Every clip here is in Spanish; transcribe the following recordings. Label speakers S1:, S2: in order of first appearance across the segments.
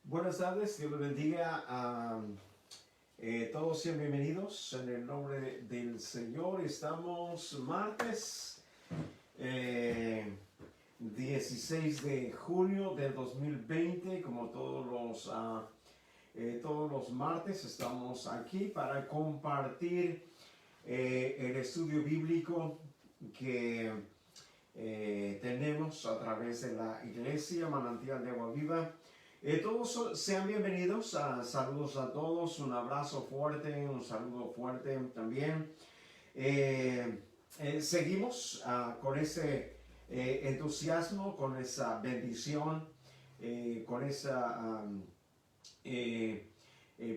S1: Buenas tardes, Dios les bendiga a todos, sean bienvenidos en el nombre del Señor. Estamos martes 16 de junio del 2020, como todos los martes estamos aquí para compartir el estudio bíblico que tenemos a través de la Iglesia Manantial de Agua Viva. Todos sean bienvenidos, saludos a todos, un abrazo fuerte, un saludo fuerte también. Seguimos con ese entusiasmo, con esa bendición, con esa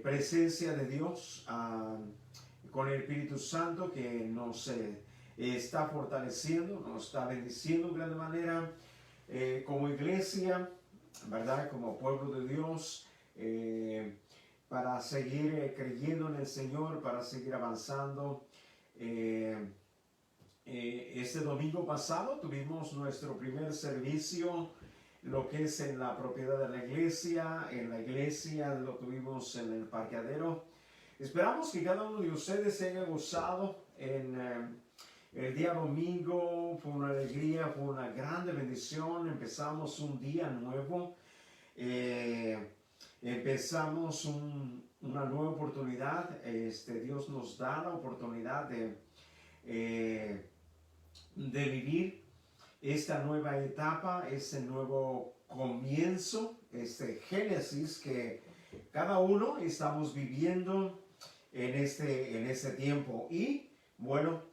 S1: presencia de Dios, con el Espíritu Santo que nos está fortaleciendo, nos está bendiciendo de gran manera como iglesia, ¿verdad? Como pueblo de Dios, para seguir creyendo en el Señor, para seguir avanzando. Este domingo pasado tuvimos nuestro primer servicio, lo que es en la propiedad de la iglesia. En la iglesia lo tuvimos en el parqueadero. Esperamos que cada uno de ustedes se haya gozado en el día domingo. Fue una alegría, fue una grande bendición. Empezamos un día nuevo. Empezamos una nueva oportunidad. Dios nos da la oportunidad de vivir esta nueva etapa, este nuevo comienzo, este génesis que cada uno estamos viviendo en este tiempo. Y bueno,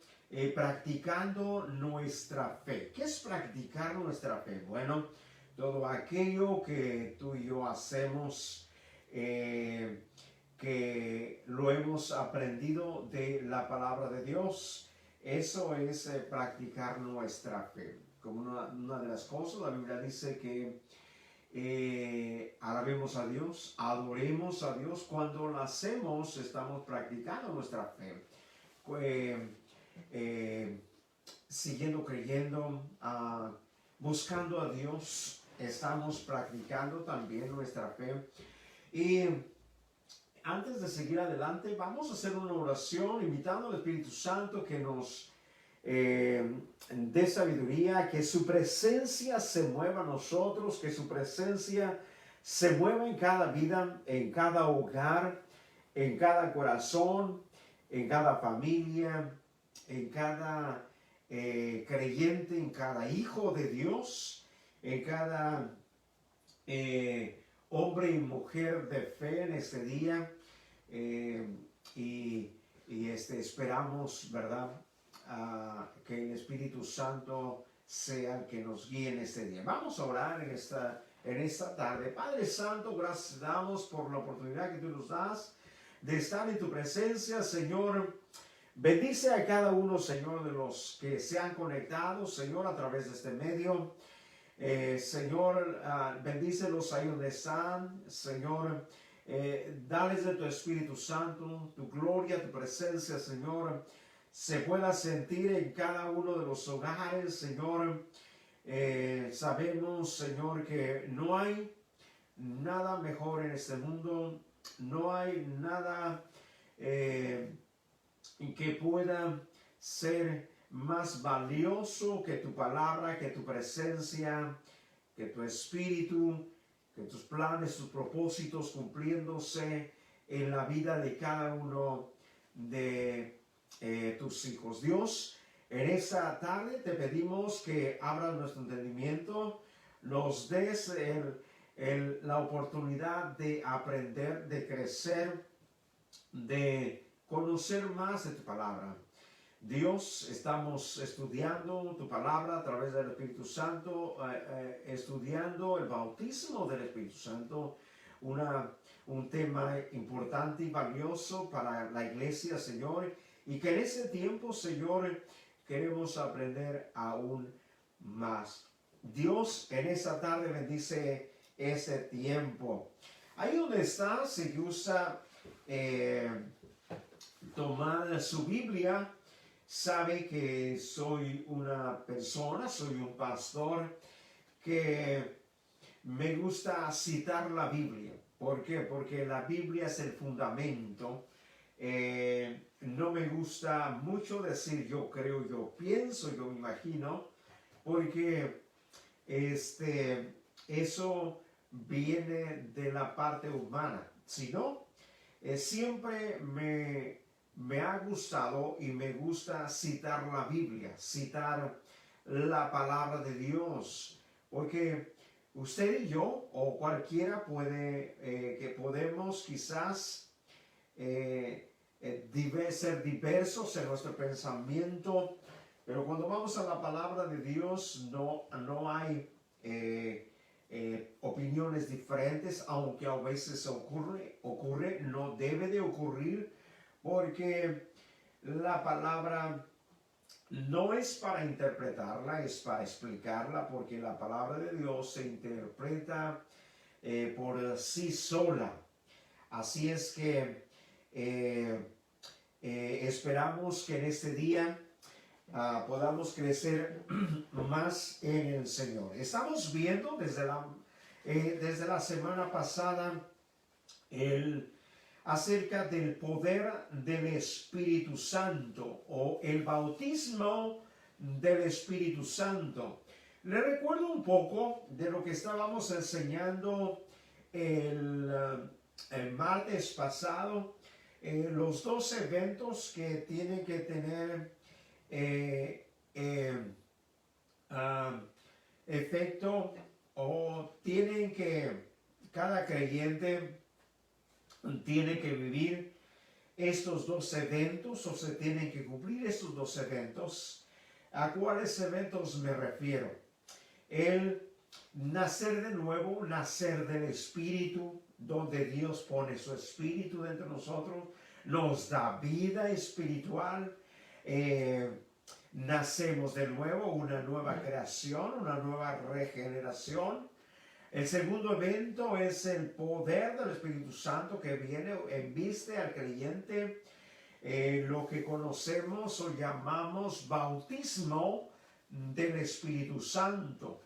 S1: practicando nuestra fe. ¿Qué es practicar nuestra fe? Bueno, todo aquello que tú y yo hacemos, que lo hemos aprendido de la palabra de Dios, eso es practicar nuestra fe. Como una de las cosas, la Biblia dice que alabemos a Dios, adoremos a Dios. Cuando lo hacemos, estamos practicando nuestra fe. Siguiendo creyendo, buscando a Dios, estamos practicando también nuestra fe. Y antes de seguir adelante, vamos a hacer una oración invitando al Espíritu Santo que nos dé sabiduría, que su presencia se mueva a nosotros, que su presencia se mueva en cada vida, en cada hogar, en cada corazón, en cada familia, en cada creyente, en cada hijo de Dios, en cada hombre y mujer de fe en este día. Esperamos, ¿verdad? Que el Espíritu Santo sea el que nos guíe en este día. Vamos a orar en esta tarde. Padre Santo, gracias damos por la oportunidad que tú nos das de estar en tu presencia, Señor. Bendice a cada uno, Señor, de los que se han conectado, Señor, a través de este medio. Señor, bendícelos ahí donde están, Señor. Dales de tu Espíritu Santo, tu gloria, tu presencia, Señor, se pueda sentir en cada uno de los hogares, Señor. Sabemos, Señor, que no hay nada mejor en este mundo, no hay nada que pueda ser más valioso que tu palabra, que tu presencia, que tu espíritu, que tus planes, tus propósitos cumpliéndose en la vida de cada uno de tus hijos. Dios, en esta tarde te pedimos que abras nuestro entendimiento, nos des la oportunidad de aprender, de crecer, de conocer más de tu palabra. Dios, estamos estudiando tu palabra a través del Espíritu Santo, estudiando el bautismo del Espíritu Santo, un tema importante y valioso para la iglesia, Señor, y que en ese tiempo, Señor, queremos aprender aún más. Dios, en esta tarde bendice ese tiempo. Ahí donde está, si gusta tomar su Biblia, sabe que soy una persona, soy un pastor que me gusta citar la Biblia. ¿Por qué? Porque la Biblia es el fundamento. No me gusta mucho decir yo creo, yo pienso, yo me imagino, porque eso viene de la parte humana. Si no, siempre me ha gustado y me gusta citar la Biblia, citar la palabra de Dios, porque usted y yo o cualquiera puede, que podemos quizás ser diversos en nuestro pensamiento, pero cuando vamos a la palabra de Dios no hay opiniones diferentes, aunque a veces ocurre, no debe de ocurrir, porque la palabra no es para interpretarla, es para explicarla, porque la palabra de Dios se interpreta por sí sola. Así es que esperamos que en este día podamos crecer más en el Señor. Estamos viendo desde la semana pasada acerca del poder del Espíritu Santo o el bautismo del Espíritu Santo. Le recuerdo un poco de lo que estábamos enseñando el martes pasado, los dos eventos que tienen que tener efecto, o tienen que, cada creyente tiene que vivir estos dos eventos, o se tienen que cumplir estos dos eventos. ¿A cuáles eventos me refiero? El nacer de nuevo, nacer del Espíritu, donde Dios pone su Espíritu dentro de nosotros, nos da vida espiritual, nacemos de nuevo, una nueva creación, una nueva regeneración. El segundo evento es el poder del Espíritu Santo que viene, embiste al creyente, lo que conocemos o llamamos bautismo del Espíritu Santo.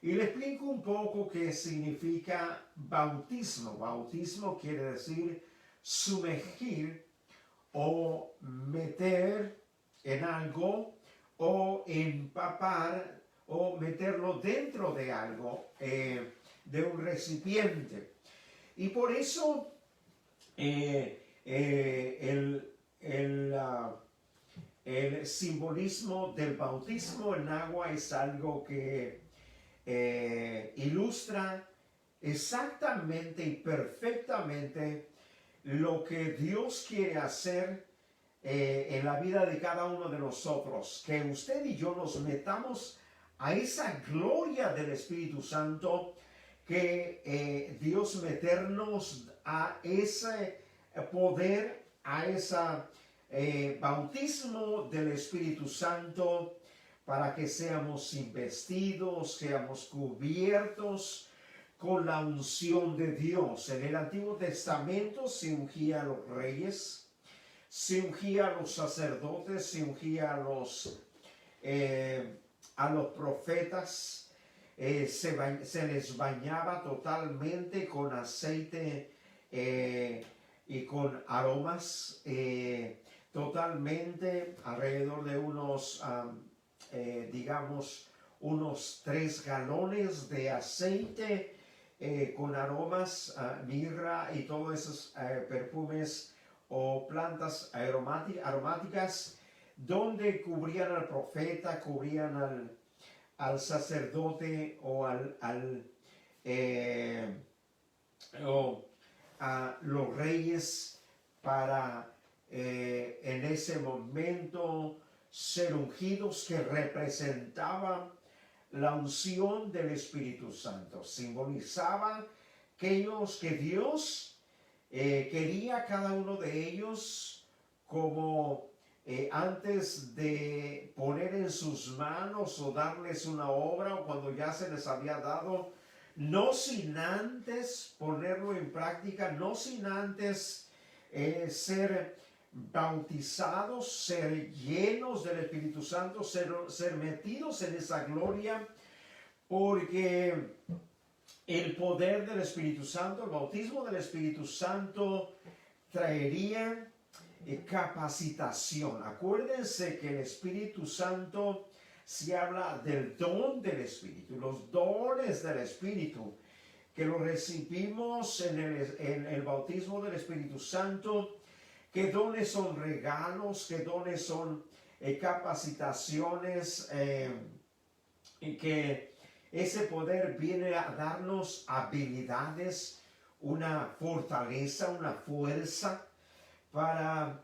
S1: Y le explico un poco qué significa bautismo. Bautismo quiere decir sumergir o meter en algo, o empapar o meterlo dentro de algo, de un recipiente. Y por eso el simbolismo del bautismo en agua es algo que ilustra exactamente y perfectamente lo que Dios quiere hacer en la vida de cada uno de nosotros, que usted y yo nos metamos a esa gloria del Espíritu Santo, que Dios meternos a ese poder, a ese bautismo del Espíritu Santo, para que seamos investidos, seamos cubiertos con la unción de Dios. En el Antiguo Testamento se ungía a los reyes, se ungía a los sacerdotes, se ungía a los profetas, se les bañaba totalmente con aceite y con aromas, totalmente alrededor de unos digamos unos 3 galones de aceite con aromas, mirra y todos esos perfumes o plantas aromáticas, donde cubrían al profeta, cubrían al sacerdote o a los reyes, para en ese momento ser ungidos, que representaban la unción del Espíritu Santo. Simbolizaba que Dios quería a cada uno de ellos, como antes de poner en sus manos o darles una obra, o cuando ya se les había dado, no sin antes ponerlo en práctica, no sin antes ser bautizados, ser llenos del Espíritu Santo, ser metidos en esa gloria, porque el poder del Espíritu Santo, el bautismo del Espíritu Santo traería capacitación. Acuérdense que el Espíritu Santo se habla del don del Espíritu, los dones del Espíritu, que lo recibimos en el bautismo del Espíritu Santo. ¿Qué dones son regalos? ¿Qué dones son capacitaciones? Y que ese poder viene a darnos habilidades, una fortaleza, una fuerza para,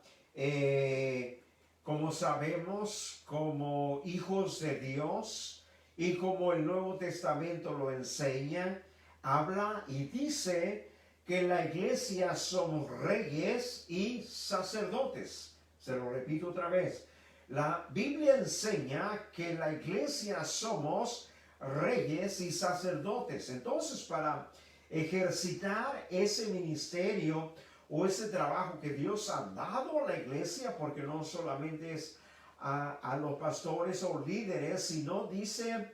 S1: como sabemos, como hijos de Dios y como el Nuevo Testamento lo enseña, habla y dice que en la iglesia somos reyes y sacerdotes. Se lo repito otra vez. La Biblia enseña que en la iglesia somos reyes y sacerdotes. Entonces, para ejercitar ese ministerio o ese trabajo que Dios ha dado a la iglesia, porque no solamente es a los pastores o líderes, sino dice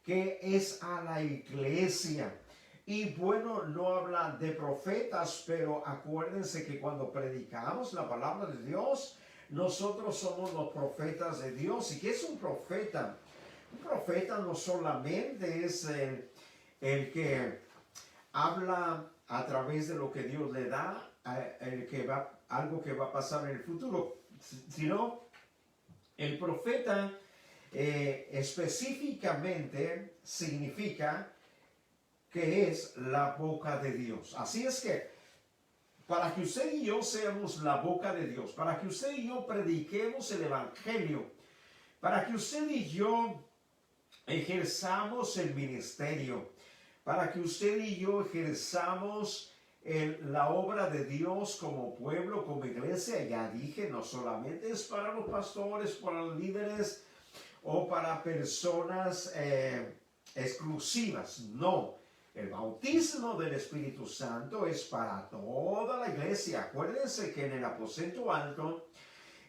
S1: que es a la iglesia. Y bueno, no habla de profetas, pero acuérdense que cuando predicamos la palabra de Dios, nosotros somos los profetas de Dios. ¿Y qué es un profeta? Un profeta no solamente es el que habla a través de lo que Dios le da, algo que va a pasar en el futuro, sino el profeta específicamente significa que es la boca de Dios. Así es que para que usted y yo seamos la boca de Dios, para que usted y yo prediquemos el Evangelio, para que usted y yo ejerzamos el ministerio, para que usted y yo ejerzamos la obra de Dios como pueblo, como iglesia. Ya dije, no solamente es para los pastores, para los líderes o para personas exclusivas, no. El bautismo del Espíritu Santo es para toda la iglesia. Acuérdense que en el aposento alto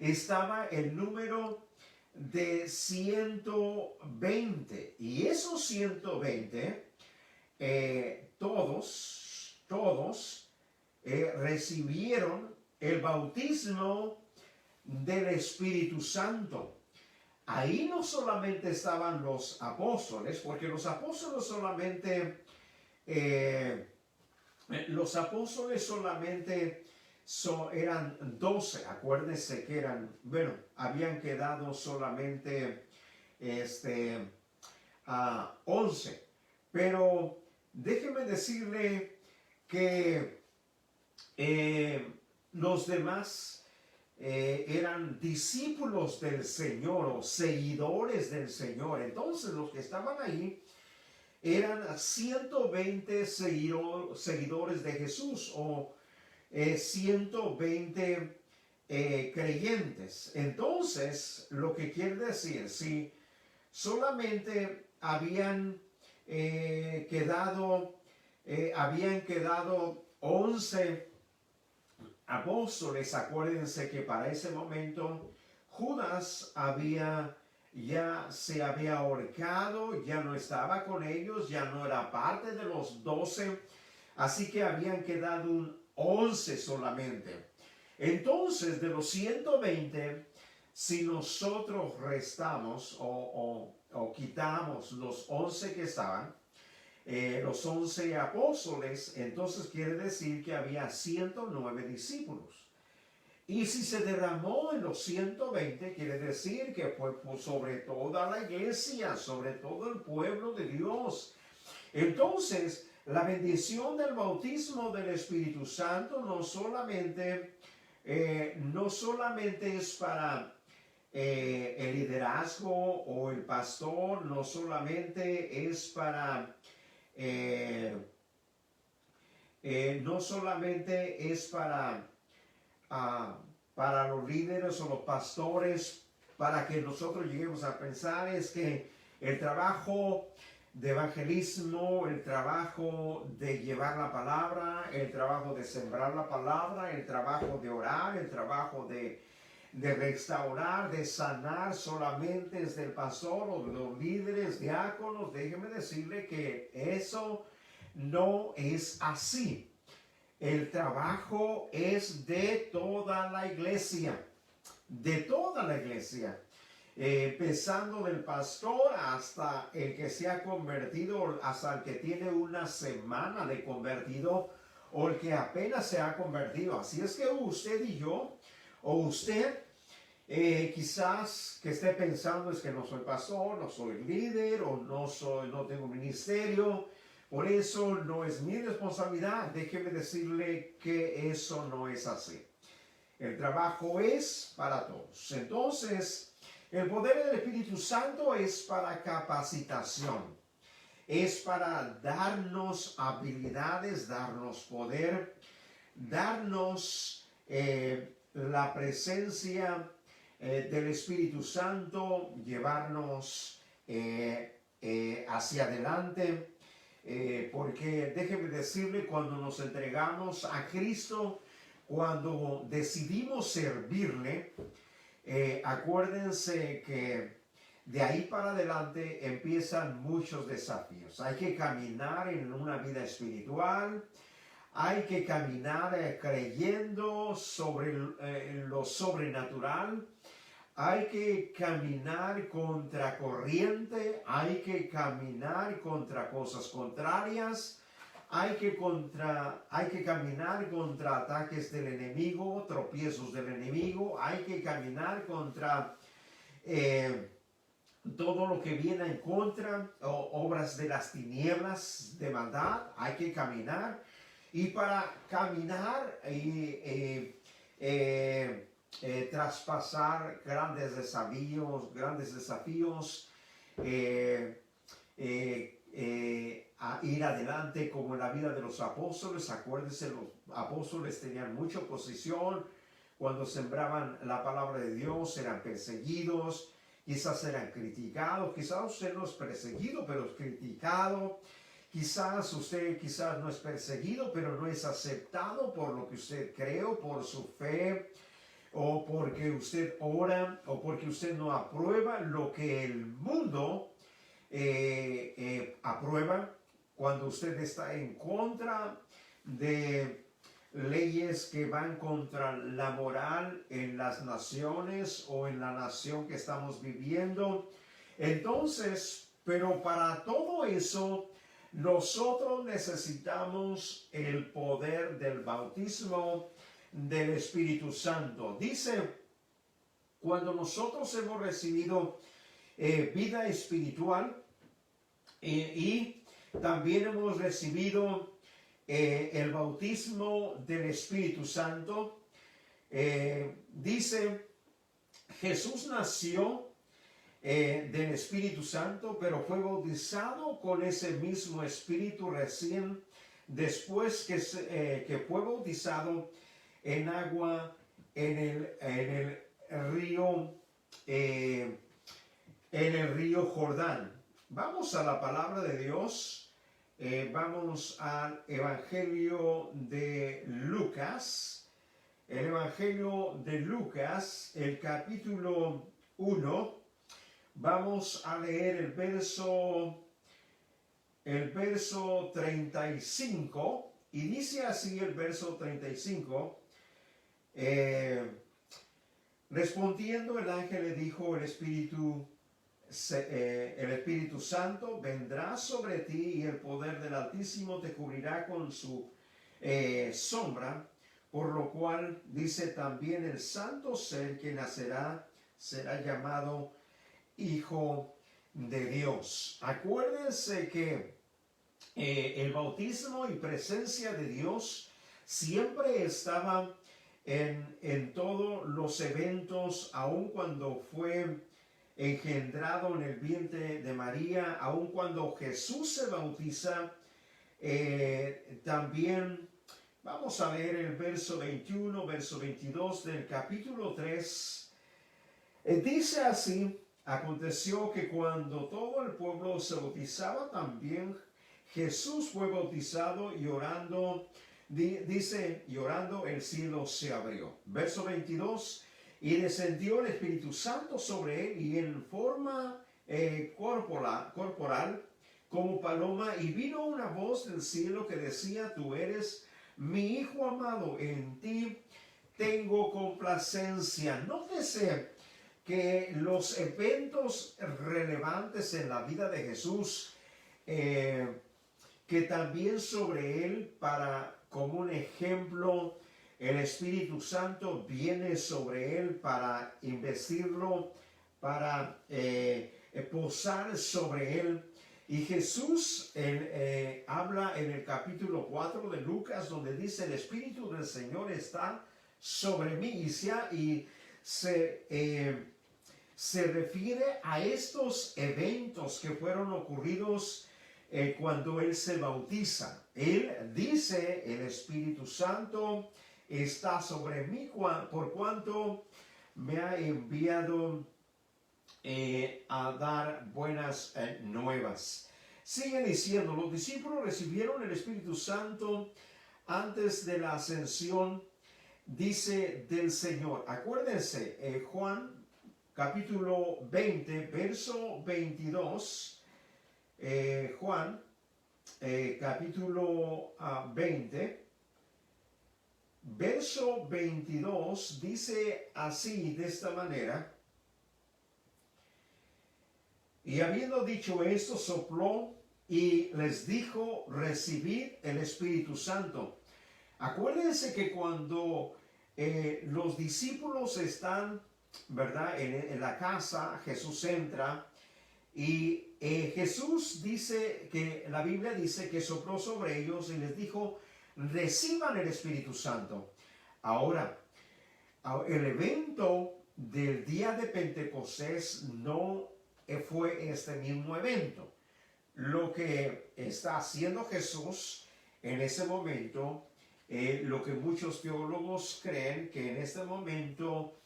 S1: estaba el número de 120. Y esos 120, todos recibieron el bautismo del Espíritu Santo. Ahí no solamente estaban los apóstoles, porque los apóstoles solamente eran 12. Acuérdense que habían quedado solamente 11. Pero déjeme decirle que los demás eran discípulos del Señor o seguidores del Señor. Entonces los que estaban ahí eran 120 seguidores de Jesús o 120 creyentes. Entonces, lo que quiere decir, si solamente habían quedado 11 apóstoles, acuérdense que para ese momento Judas ya se había ahorcado, ya no estaba con ellos, ya no era parte de los 12, así que habían quedado 11 solamente. Entonces, de los 120, si nosotros restamos o quitamos los 11 que estaban, los 11 apóstoles, entonces quiere decir que había 109 discípulos. Y si se derramó en los 120, quiere decir que fue sobre toda la iglesia, sobre todo el pueblo de Dios. Entonces, la bendición del bautismo del Espíritu Santo no solamente es para el liderazgo o el pastor, no solamente es para para los líderes o los pastores, para que nosotros lleguemos a pensar, es que el trabajo de evangelismo, el trabajo de llevar la palabra, el trabajo de sembrar la palabra, el trabajo de orar, el trabajo de restaurar, de sanar solamente es del pastor o de los líderes, diáconos. Déjeme decirle que eso no es así. El trabajo es de toda la iglesia, de toda la iglesia. Empezando del pastor hasta el que se ha convertido, hasta el que tiene una semana de convertido o el que apenas se ha convertido. Así es que usted y yo, o usted, quizás que esté pensando es que no soy pastor, no soy líder o no tengo ministerio, por eso no es mi responsabilidad. Déjeme decirle que eso no es así. El trabajo es para todos. Entonces, el poder del Espíritu Santo es para capacitación, es para darnos habilidades, darnos poder, darnos la presencia del Espíritu Santo, llevarnos hacia adelante, porque déjeme decirle, cuando nos entregamos a Cristo, cuando decidimos servirle, acuérdense que de ahí para adelante empiezan muchos desafíos. Hay que caminar en una vida espiritual, hay que caminar creyendo sobre lo sobrenatural, hay que caminar contra corriente, hay que caminar contra cosas contrarias, hay que caminar contra ataques del enemigo, tropiezos del enemigo, hay que caminar contra todo lo que viene en contra, obras de las tinieblas, de maldad, hay que caminar. Y para caminar y traspasar grandes desafíos, a ir adelante como en la vida de los apóstoles. Acuérdense, los apóstoles tenían mucha oposición. Cuando sembraban la palabra de Dios eran perseguidos, quizás eran criticados. Quizás usted no es perseguido, pero es criticado. Quizás usted no es perseguido, pero no es aceptado por lo que usted cree o por su fe, o porque usted ora, o porque usted no aprueba lo que el mundo aprueba. Cuando usted está en contra de leyes que van contra la moral en las naciones o en la nación que estamos viviendo. Entonces, pero para todo eso, nosotros necesitamos el poder del bautismo del Espíritu Santo. Dice, cuando nosotros hemos recibido vida espiritual y también hemos recibido el bautismo del Espíritu Santo, dice, Jesús nació del Espíritu Santo, pero fue bautizado con ese mismo Espíritu recién después que fue bautizado en agua en el río Jordán. Vamos a la palabra de Dios. Vamos al Evangelio de Lucas. El Evangelio de Lucas, el capítulo 1. Vamos a leer el verso 35. Y dice así el verso 35. Respondiendo el ángel le dijo, el Espíritu Santo vendrá sobre ti y el poder del Altísimo te cubrirá con su sombra, por lo cual dice también el santo ser que nacerá será llamado Hijo de Dios. Acuérdense que el bautismo y presencia de Dios siempre estaba en todos los eventos, aun cuando fue engendrado en el vientre de María, aun cuando Jesús se bautiza. También vamos a leer el verso 21, verso 22 del capítulo 3. Dice así, aconteció que cuando todo el pueblo se bautizaba, también Jesús fue bautizado y orando, dice, y orando el cielo se abrió. Verso 22, y descendió el Espíritu Santo sobre él y en forma corporal, como paloma, y vino una voz del cielo que decía: tú eres mi Hijo amado, en ti tengo complacencia. Nótese que los eventos relevantes en la vida de Jesús, que también sobre él, para como un ejemplo, el Espíritu Santo viene sobre él para investirlo, para posar sobre él. Y Jesús habla en el capítulo 4 de Lucas, donde dice: el Espíritu del Señor está sobre mí, y se refiere a estos eventos que fueron ocurridos cuando Él se bautiza. Él dice: el Espíritu Santo está sobre mí por cuanto me ha enviado a dar buenas nuevas. Sigue diciendo: los discípulos recibieron el Espíritu Santo antes de la ascensión, dice, del Señor. Acuérdense, Juan capítulo 20, verso 22, Juan capítulo 20, verso 22, dice así, de esta manera: y habiendo dicho esto, sopló y les dijo: recibid el Espíritu Santo. Acuérdense que cuando los discípulos están, ¿verdad?, en la casa, Jesús entra y Jesús dice que la Biblia dice que sopló sobre ellos y les dijo: reciban el Espíritu Santo. Ahora, el evento del día de Pentecostés no fue este mismo evento. Lo que está haciendo Jesús en ese momento, lo que muchos teólogos creen que en este momento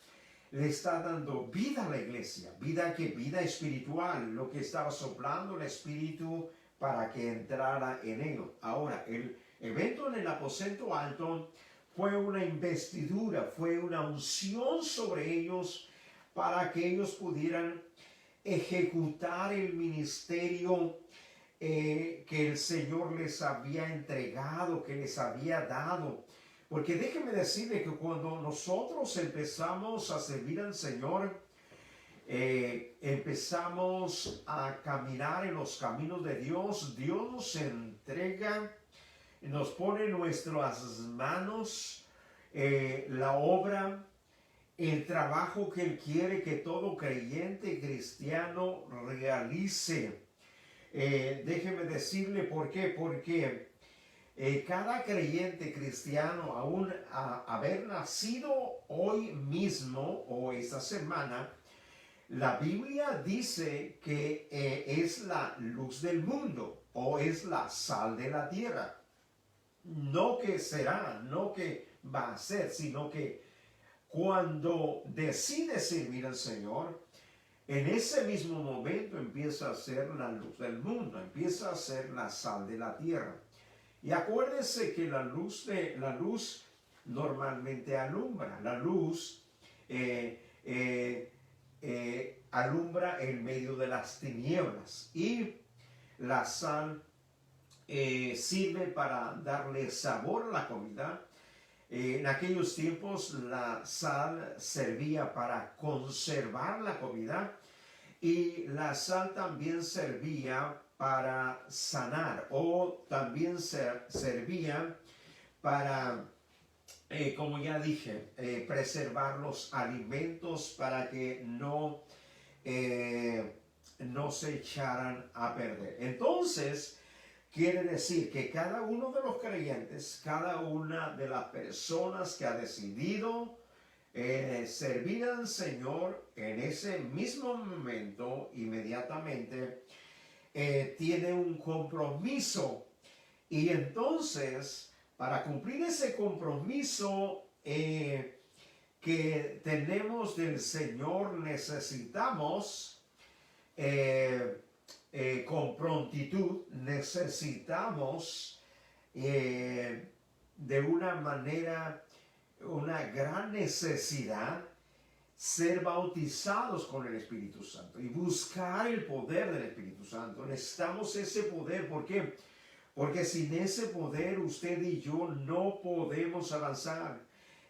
S1: le está dando vida a la iglesia, vida espiritual, lo que estaba soplando el Espíritu para que entrara en ello. Ahora, el evento en el aposento alto fue una investidura, fue una unción sobre ellos para que ellos pudieran ejecutar el ministerio que el Señor les había entregado, que les había dado. Porque déjeme decirle que cuando nosotros empezamos a servir al Señor, empezamos a caminar en los caminos de Dios, Dios nos entrega, nos pone en nuestras manos la obra, el trabajo que Él quiere que todo creyente cristiano realice. Déjeme decirle por qué. Porque cada creyente cristiano, aún haber nacido hoy mismo o esta semana, la Biblia dice que es la luz del mundo o es la sal de la tierra. No que será, no que va a ser, sino que cuando decide servir al Señor, en ese mismo momento empieza a ser la luz del mundo, empieza a ser la sal de la tierra. Y acuérdese que la luz normalmente alumbra. La luz alumbra en medio de las tinieblas. Y la sal sirve para darle sabor a la comida. En aquellos tiempos la sal servía para conservar la comida, y la sal también servía para sanar, o también servía para, como ya dije, preservar los alimentos para que no se echaran a perder. Entonces, quiere decir que cada uno de los creyentes, cada una de las personas que ha decidido servir al Señor, en ese mismo momento, inmediatamente, tiene un compromiso. Y entonces, para cumplir ese compromiso que tenemos del Señor, necesitamos con prontitud, necesitamos de una manera, una gran necesidad, ser bautizados con el Espíritu Santo y buscar el poder del Espíritu Santo. Necesitamos ese poder. ¿Por qué? Porque sin ese poder usted y yo no podemos avanzar.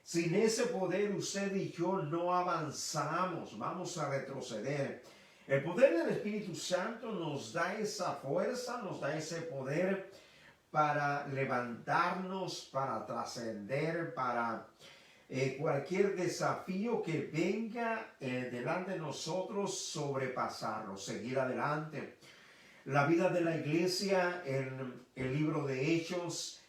S1: Sin ese poder usted y yo no avanzamos, vamos a retroceder. El poder del Espíritu Santo nos da esa fuerza, nos da ese poder para levantarnos, para trascender, para cualquier desafío que venga delante de nosotros, sobrepasarlo, seguir adelante. La vida de la iglesia en el libro de Hechos,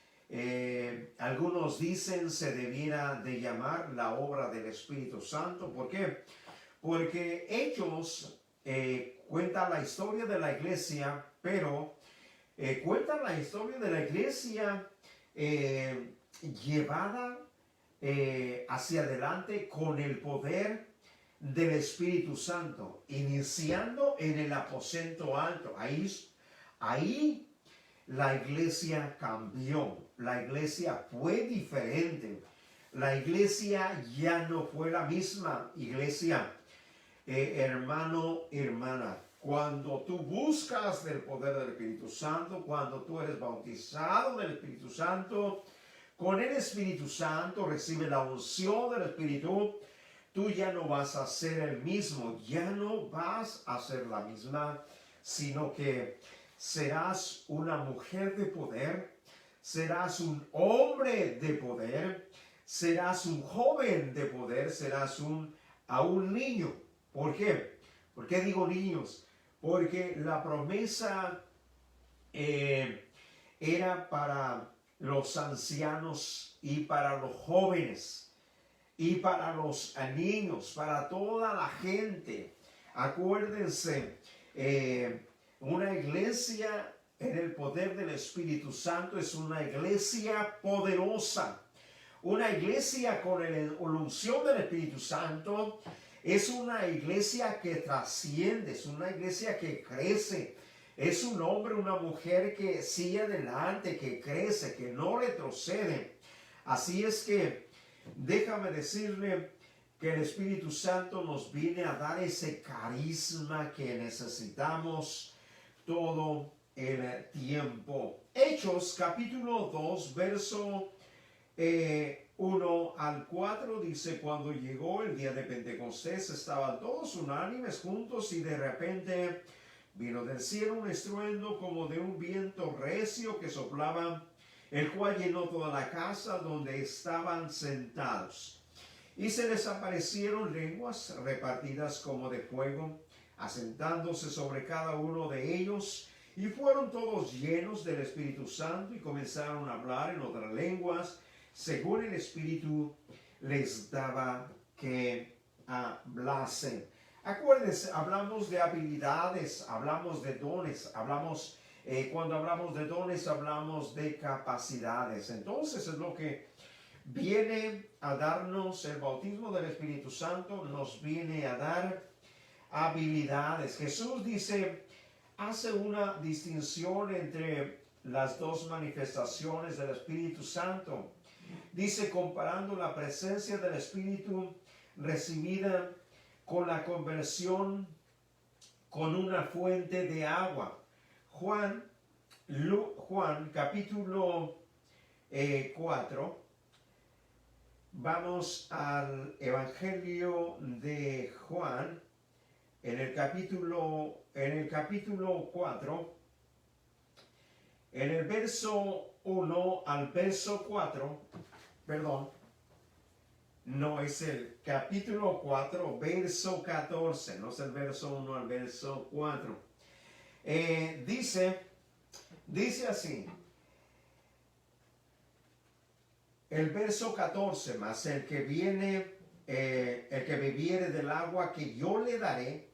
S1: algunos dicen se debiera de llamar la obra del Espíritu Santo. ¿Por qué? Porque Hechos cuenta la historia de la iglesia, pero cuenta la historia de la iglesia llevada hacia adelante con el poder del Espíritu Santo, iniciando en el aposento alto. Ahí la iglesia cambió, la iglesia fue diferente, la iglesia ya no fue la misma iglesia. Hermano, hermana, cuando tú buscas del poder del Espíritu Santo, cuando tú eres bautizado del Espíritu Santo, con el Espíritu Santo recibe la unción del Espíritu, tú ya no vas a ser el mismo, ya no vas a ser la misma, sino que serás una mujer de poder, serás un hombre de poder, serás un joven de poder, serás un niño. ¿Por qué? ¿Por qué digo niños? Porque la promesa era para los ancianos y para los jóvenes y para los niños, para toda la gente. Acuérdense, una iglesia en el poder del Espíritu Santo es una iglesia poderosa. Una iglesia con la unción del Espíritu Santo es una iglesia que trasciende, es una iglesia que crece. Es un hombre, una mujer que sigue adelante, que crece, que no retrocede. Así es que déjame decirle que el Espíritu Santo nos viene a dar ese carisma que necesitamos todo el tiempo. Hechos capítulo 2, verso 1 al 4 dice: cuando llegó el día de Pentecostés estaban todos unánimes juntos y de repente vino del cielo un estruendo como de un viento recio que soplaba, el cual llenó toda la casa donde estaban sentados. Y se les aparecieron lenguas repartidas como de fuego, asentándose sobre cada uno de ellos, y fueron todos llenos del Espíritu Santo y comenzaron a hablar en otras lenguas, según el Espíritu les daba que hablasen. Acuérdense, hablamos de habilidades, hablamos de dones, cuando hablamos de dones hablamos de capacidades. Entonces es lo que viene a darnos el bautismo del Espíritu Santo, nos viene a dar habilidades. Jesús hace una distinción entre las dos manifestaciones del Espíritu Santo. Dice, comparando la presencia del Espíritu recibida con la conversión con una fuente de agua. Juan capítulo 4. Vamos al Evangelio de Juan, en el capítulo 4, en el verso 1 al verso 4, perdón, no, es el capítulo 4, verso 14, no es el verso 1 al verso 4. Dice así, el verso 14, mas el que bebiere del agua que yo le daré,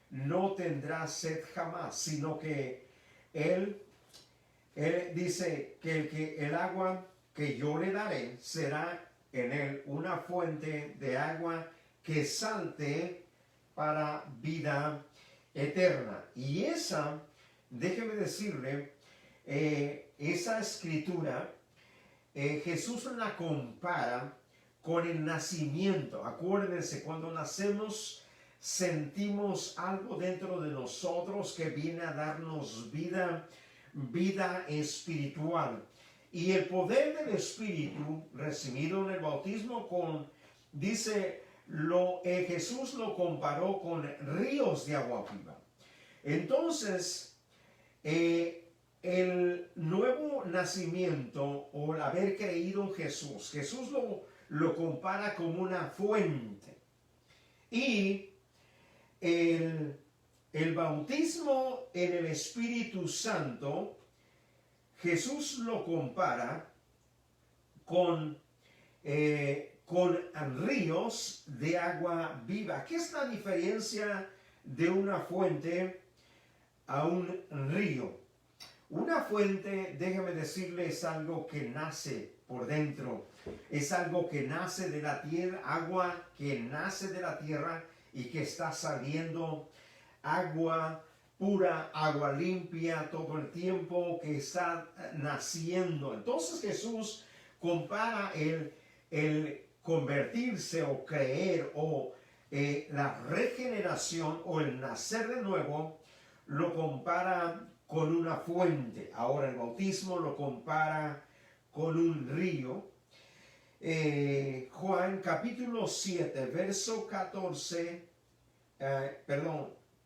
S1: no tendrá sed jamás, sino que él dice que el agua que yo le daré será en él una fuente de agua que salte para vida eterna. Y déjeme decirle, esa escritura, Jesús la compara con el nacimiento. Acuérdense, cuando nacemos sentimos algo dentro de nosotros que viene a darnos vida, vida espiritual. Y el poder del Espíritu recibido en el bautismo dice, Jesús lo comparó con ríos de agua viva. Entonces, el nuevo nacimiento o el haber creído en Jesús, Jesús lo compara como una fuente. Y el bautismo en el Espíritu Santo, Jesús lo compara con ríos de agua viva. ¿Qué es la diferencia de una fuente a un río? Una fuente, déjeme decirle, es algo que nace por dentro. Es algo que nace de la tierra, agua que nace de la tierra y que está saliendo, agua pura, agua limpia todo el tiempo, que está naciendo. Entonces Jesús compara el convertirse o creer o la regeneración o el nacer de nuevo, lo compara con una fuente. Ahora el bautismo lo compara con un río. Juan capítulo 7, verso 14,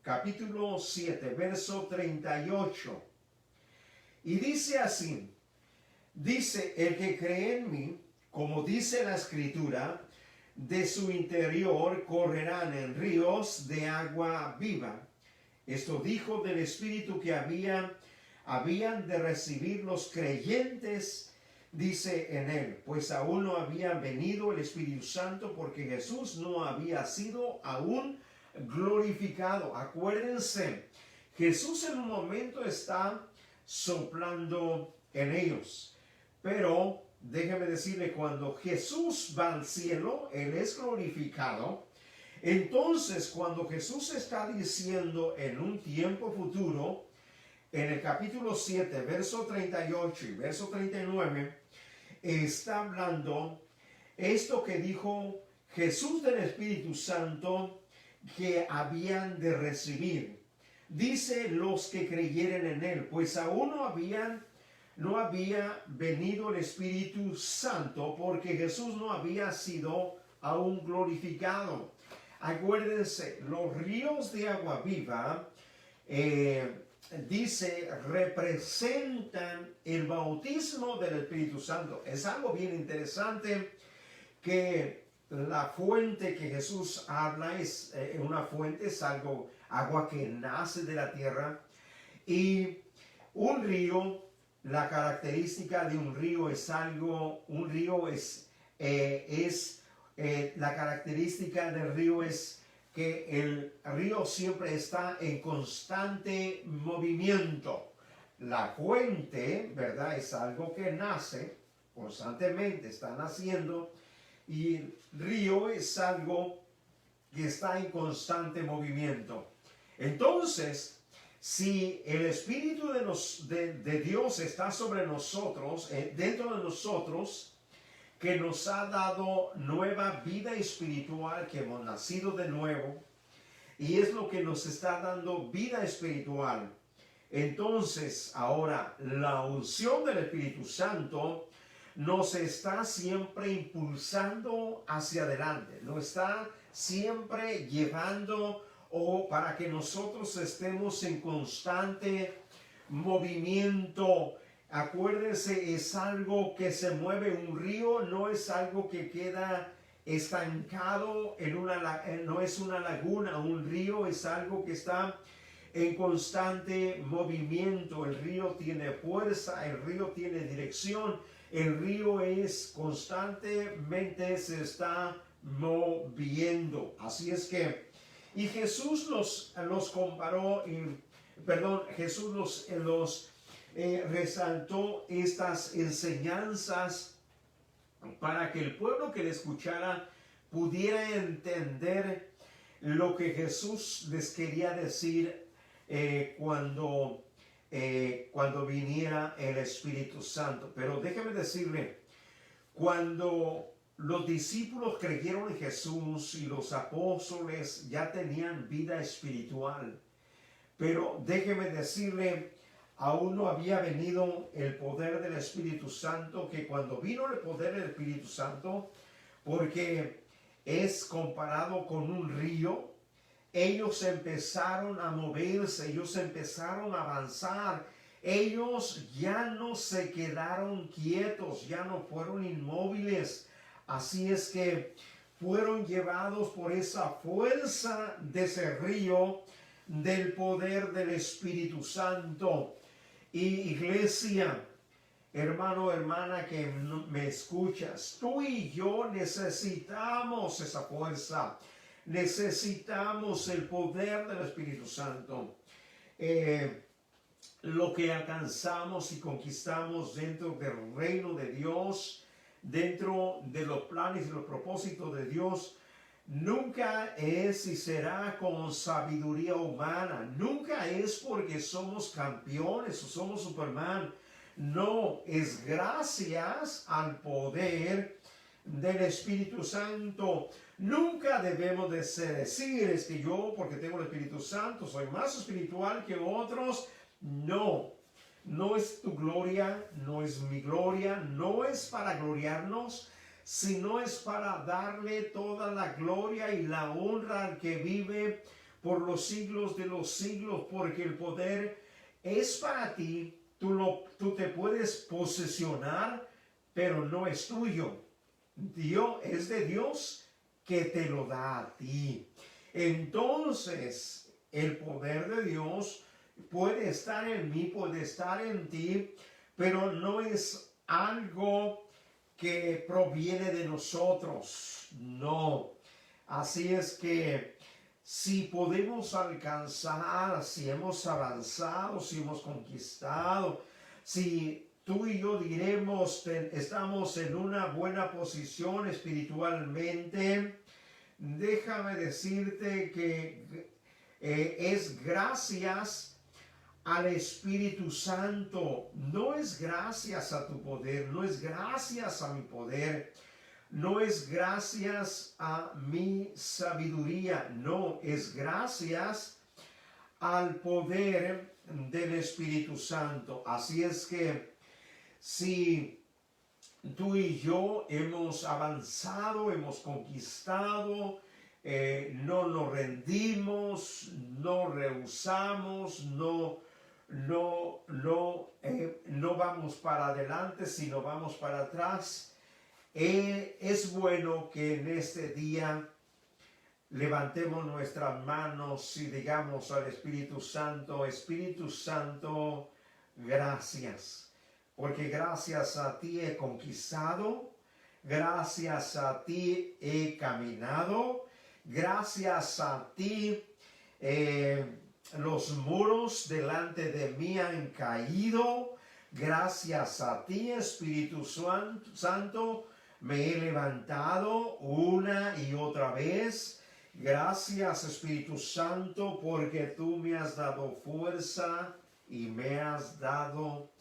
S1: capítulo 7, verso 38. Y dice así, dice, el que cree en mí, como dice la Escritura, de su interior correrán en ríos de agua viva. Esto dijo del Espíritu que habían de recibir los creyentes, dice en él, pues aún no había venido el Espíritu Santo porque Jesús no había sido aún glorificado. Acuérdense, Jesús en un momento está soplando en ellos, pero déjeme decirle, cuando Jesús va al cielo, Él es glorificado. Entonces, cuando Jesús está diciendo en un tiempo futuro, en el capítulo 7, verso 38 y verso 39, está hablando esto que dijo Jesús del Espíritu Santo que habían de recibir. Dice los que creyeren en Él, pues aún no había venido el Espíritu Santo porque Jesús no había sido aún glorificado. Acuérdense, los ríos de agua viva, dice, representan el bautismo del Espíritu Santo. Es algo bien interesante que la fuente que Jesús habla es una fuente, es agua que nace de la tierra. Y un río, la característica de un río la característica del río es que el río siempre está en constante movimiento. La fuente, ¿verdad? Es algo que nace constantemente, está naciendo, y el río es algo que está en constante movimiento. Entonces, si el Espíritu de Dios está sobre nosotros, dentro de nosotros, que nos ha dado nueva vida espiritual, que hemos nacido de nuevo, y es lo que nos está dando vida espiritual. Entonces, ahora, la unción del Espíritu Santo nos está siempre impulsando hacia adelante, nos está siempre llevando para que nosotros estemos en constante movimiento. Acuérdense, es algo que se mueve. Un río no es algo que queda estancado no es una laguna. Un río es algo que está en constante movimiento. El río tiene fuerza, el río tiene dirección, el río es constantemente se está moviendo. Así es que, y Jesús los comparó, Jesús los resaltó estas enseñanzas para que el pueblo que le escuchara pudiera entender lo que Jesús les quería decir cuando viniera el Espíritu Santo. Pero déjeme decirle, cuando los discípulos creyeron en Jesús y los apóstoles ya tenían vida espiritual. Pero déjeme decirle, aún no había venido el poder del Espíritu Santo, que cuando vino el poder del Espíritu Santo, porque es comparado con un río, ellos empezaron a moverse, ellos empezaron a avanzar, ellos ya no se quedaron quietos, ya no fueron inmóviles. Así es que fueron llevados por esa fuerza de ese río del poder del Espíritu Santo. Y iglesia, hermano, hermana que me escuchas, tú y yo necesitamos esa fuerza, necesitamos el poder del Espíritu Santo. Lo que alcanzamos y conquistamos dentro del reino de Dios, dentro de los planes y los propósitos de Dios, nunca es y será con sabiduría humana. Nunca es porque somos campeones o somos Superman. No, es gracias al poder del Espíritu Santo. Nunca debemos de decir, es que yo, porque tengo el Espíritu Santo, soy más espiritual que otros. No, no es tu gloria, no es mi gloria, no es para gloriarnos, sino es para darle toda la gloria y la honra al que vive por los siglos de los siglos, porque el poder es para ti. Tú te puedes posesionar, pero no es tuyo. Dios es de Dios que te lo da a ti. Entonces, el poder de Dios puede estar en mí, puede estar en ti, pero no es algo que proviene de nosotros. No. Así es que si podemos alcanzar, si hemos avanzado, si hemos conquistado, si tú y yo diremos estamos en una buena posición espiritualmente, déjame decirte que es gracias al Espíritu Santo. No es gracias a tu poder, no es gracias a mi poder, no es gracias a mi sabiduría, no, es gracias al poder del Espíritu Santo. Así es que si tú y yo hemos avanzado, hemos conquistado, no nos rendimos, no rehusamos, no vamos para adelante, sino vamos para atrás. Es bueno que en este día levantemos nuestras manos y digamos al Espíritu Santo, Espíritu Santo, gracias, porque gracias a ti he conquistado, gracias a ti he caminado, gracias a ti los muros delante de mí han caído, gracias a ti, Espíritu Santo, me he levantado una y otra vez. Gracias, Espíritu Santo, porque tú me has dado fuerza y me has dado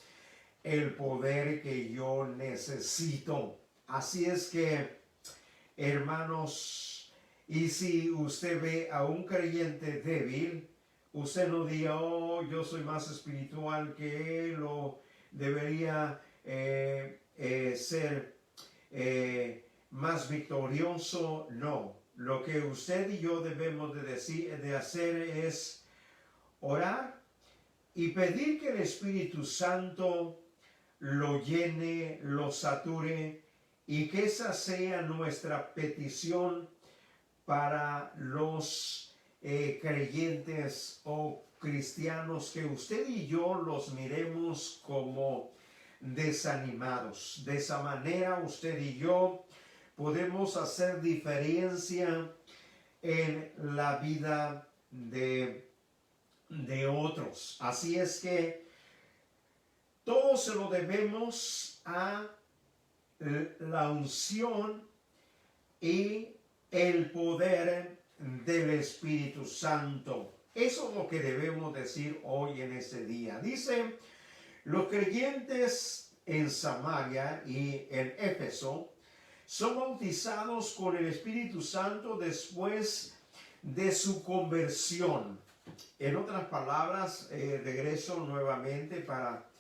S1: el poder que yo necesito. Así es que, hermanos, y si usted ve a un creyente débil, usted no diga, oh, yo soy más espiritual que él, o debería ser más victorioso. No, lo que usted y yo debemos de hacer es orar y pedir que el Espíritu Santo lo llene, lo sature, y que esa sea nuestra petición para los creyentes o cristianos, que usted y yo los miremos como desanimados. De esa manera usted y yo podemos hacer diferencia en la vida de otros. Así es que todo se lo debemos a la unción y el poder del Espíritu Santo. Eso es lo que debemos decir hoy en este día. Dice, los creyentes en Samaria y en Éfeso son bautizados con el Espíritu Santo después de su conversión. En otras palabras, regreso nuevamente para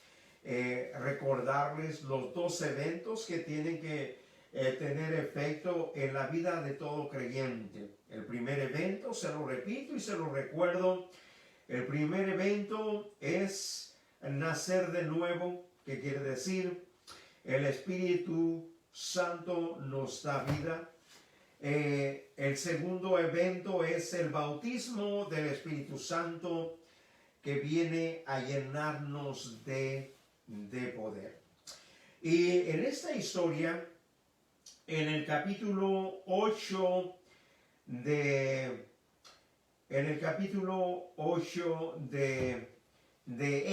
S1: recordarles los dos eventos que tienen que tener efecto en la vida de todo creyente. El primer evento, se lo repito y se lo recuerdo, el primer evento es nacer de nuevo, que quiere decir el Espíritu Santo nos da vida. El segundo evento es el bautismo del Espíritu Santo, que viene a llenarnos de poder. Y en esta historia, en el capítulo 8 de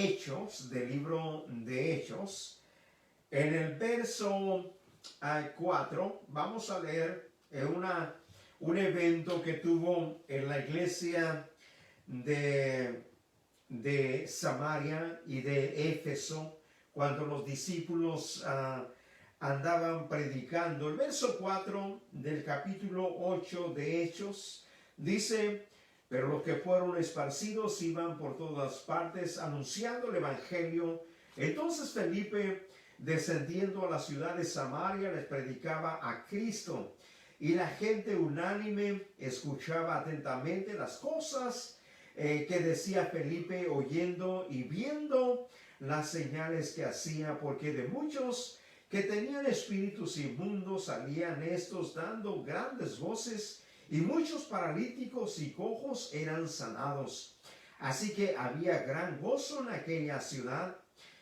S1: Hechos, del libro de Hechos, en el verso 4, vamos a leer un evento que tuvo en la iglesia de Samaria y de Éfeso, cuando los discípulos andaban predicando. El verso 4 del capítulo 8 de Hechos dice: pero los que fueron esparcidos iban por todas partes anunciando el evangelio. Entonces Felipe, descendiendo a la ciudad de Samaria, les predicaba a Cristo, y la gente unánime escuchaba atentamente las cosas que decía Felipe, oyendo y viendo las señales que hacía, porque de muchos que tenían espíritus inmundos salían estos dando grandes voces, y muchos paralíticos y cojos eran sanados. Así que había gran gozo en aquella ciudad.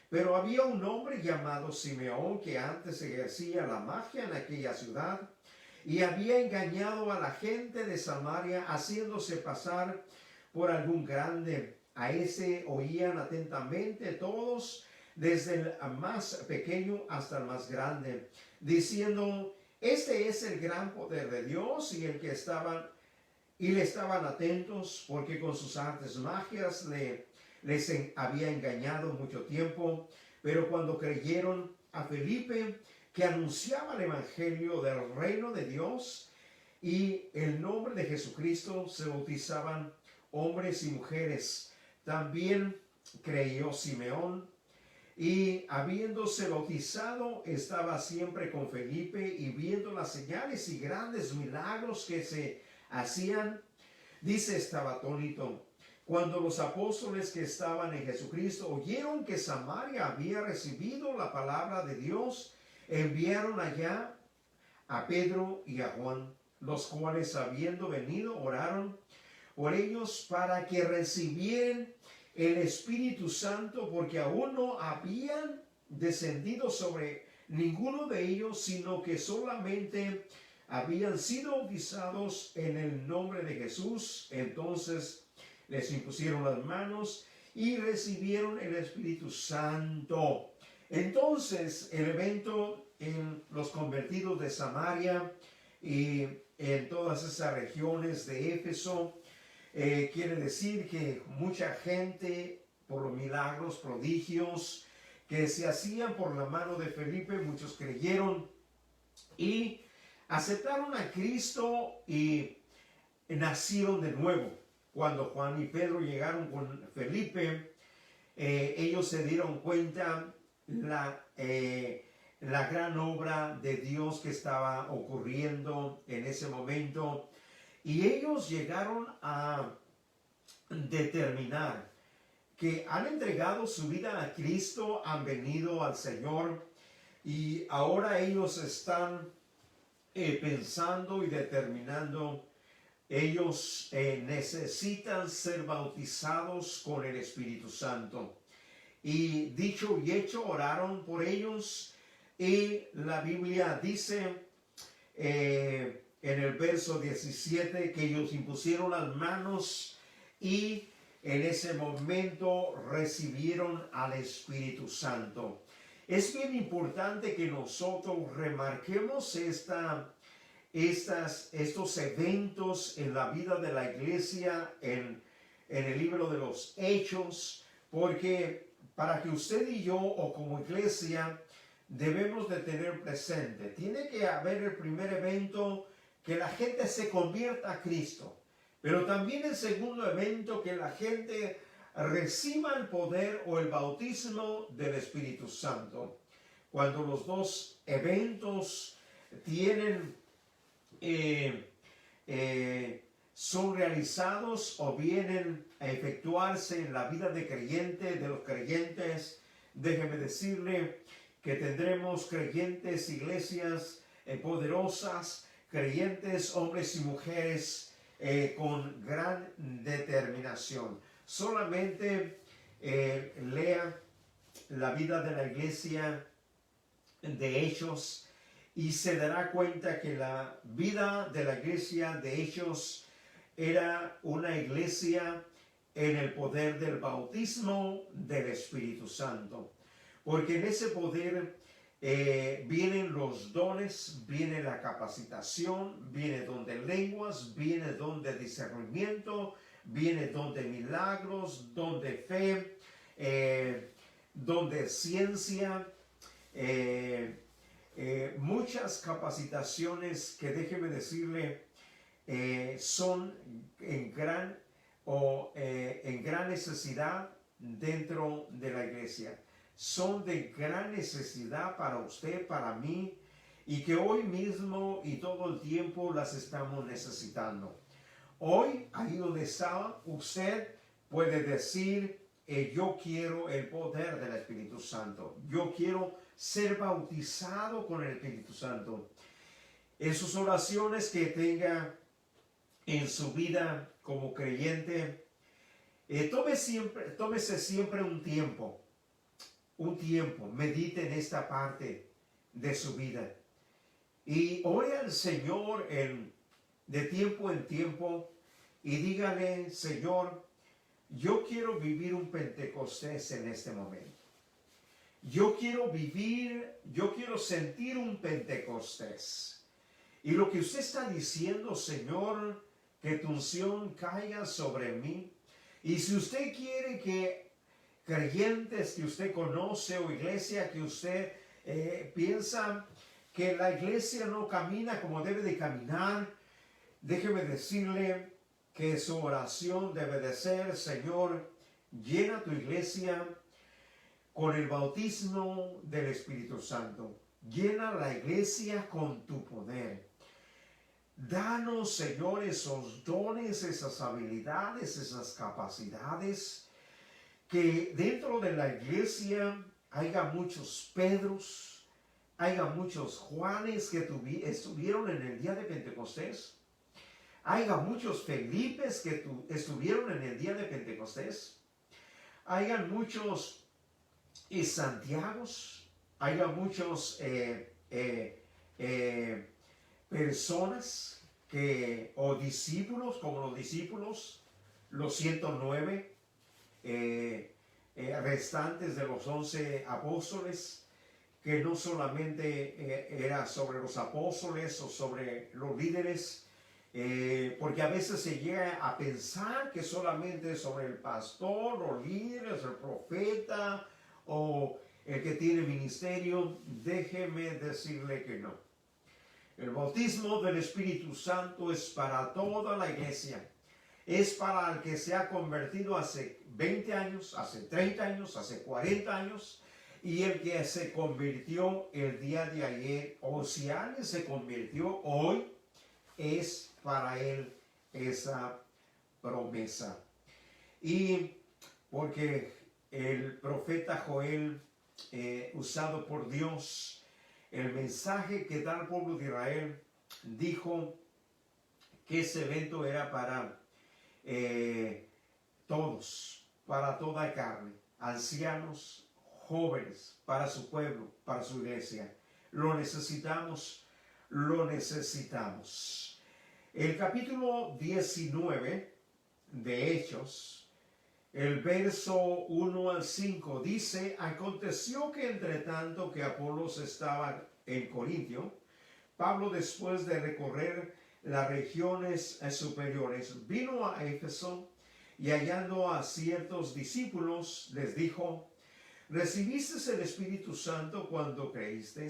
S1: Pero había un hombre llamado Simeón, que antes ejercía la magia en aquella ciudad y había engañado a la gente de Samaria, haciéndose pasar por algún grande. A ese oían atentamente todos, desde el más pequeño hasta el más grande, diciendo: este es el gran poder de Dios. Y le estaban atentos, porque con sus artes magias les había engañado mucho tiempo. Pero cuando creyeron a Felipe, que anunciaba el evangelio del reino de Dios y el nombre de Jesucristo, se bautizaban hombres y mujeres. También creyó Simeón, y habiéndose bautizado estaba siempre con Felipe, y viendo las señales y grandes milagros que se hacían, dice, estaba atónito. Cuando los apóstoles que estaban en Jesucristo oyeron que Samaria había recibido la palabra de Dios, enviaron allá a Pedro y a Juan, los cuales, habiendo venido, oraron por ellos para que recibieran el Espíritu Santo, porque aún no habían descendido sobre ninguno de ellos, sino que solamente habían sido bautizados en el nombre de Jesús. Entonces les impusieron las manos y recibieron el Espíritu Santo. Entonces el evento en los convertidos de Samaria y en todas esas regiones de Éfeso, quiere decir que mucha gente, por los milagros, prodigios que se hacían por la mano de Felipe, muchos creyeron y aceptaron a Cristo y nacieron de nuevo. Cuando Juan y Pedro llegaron con Felipe, ellos se dieron cuenta la gran obra de Dios que estaba ocurriendo en ese momento, y ellos llegaron a determinar que han entregado su vida a Cristo, han venido al Señor, y ahora ellos están pensando y determinando. Ellos necesitan ser bautizados con el Espíritu Santo. Y dicho y hecho, oraron por ellos. Y la Biblia dice en el verso 17 que ellos impusieron las manos y en ese momento recibieron al Espíritu Santo. Es bien importante que nosotros remarquemos estos eventos en la vida de la iglesia en el libro de los Hechos, porque para que usted y yo, o como iglesia, debemos de tener presente. Tiene que haber el primer evento, que la gente se convierta a Cristo. Pero también el segundo evento, que la gente reciba el poder o el bautismo del Espíritu Santo. Cuando los dos eventos son realizados o vienen a efectuarse en la vida de los creyentes, déjeme decirle que tendremos creyentes, iglesias poderosas, creyentes, hombres y mujeres con gran determinación. Solamente lea la vida de la iglesia de Hechos y se dará cuenta que la vida de la iglesia de Hechos era una iglesia en el poder del bautismo del Espíritu Santo. Porque en ese poder vienen los dones, viene la capacitación, viene don de lenguas, viene don de discernimiento, viene don de milagros, don de fe, don de ciencia, muchas capacitaciones que déjeme decirle son en gran necesidad dentro de la iglesia. Son de gran necesidad para usted, para mí, y que hoy mismo y todo el tiempo las estamos necesitando. Hoy, ahí donde está, usted puede decir, yo quiero el poder del Espíritu Santo. Yo quiero ser bautizado con el Espíritu Santo. En sus oraciones que tenga en su vida como creyente, tómese siempre un tiempo, medite en esta parte de su vida. Y ore al Señor de tiempo en tiempo y dígale, Señor, yo quiero vivir un Pentecostés en este momento. Yo quiero sentir un Pentecostés. Y lo que usted está diciendo, Señor, que tu unción caiga sobre mí. Y si usted quiere que creyentes que usted conoce o iglesia que usted piensa que la iglesia no camina como debe de caminar, déjeme decirle que su oración debe de ser, Señor, llena tu iglesia con el bautismo del Espíritu Santo. Llena la iglesia con tu poder. Danos, Señor, esos dones, esas habilidades, esas capacidades, que dentro de la iglesia haya muchos Pedros, haya muchos Juanes que estuvieron en el día de Pentecostés, haya muchos Felipes que estuvieron en el día de Pentecostés, haya muchos Santiagos, haya muchos personas o discípulos, como los discípulos, los 109 restantes de los 11 apóstoles, que no solamente era sobre los apóstoles o sobre los líderes, porque a veces se llega a pensar que solamente es sobre el pastor, los líderes, el profeta o el que tiene ministerio. Déjeme decirle que no. El bautismo del Espíritu Santo es para toda la iglesia. Es para el que se ha convertido hace 20 años, hace 30 años, hace 40 años, y el que se convirtió el día de ayer, o si alguien se convirtió hoy, es para él esa promesa. Y porque el profeta Joel, usado por Dios, el mensaje que da al pueblo de Israel, dijo que ese evento era para todos, para toda carne, ancianos, jóvenes, para su pueblo, para su iglesia. Lo necesitamos, lo necesitamos. El capítulo 19 de Hechos, el verso 1 al 5 dice: aconteció que entre tanto que Apolos estaba en Corintio, Pablo, después de recorrer las regiones superiores, vino a Éfeso y hallando a ciertos discípulos les dijo: ¿recibiste el Espíritu Santo cuando creíste?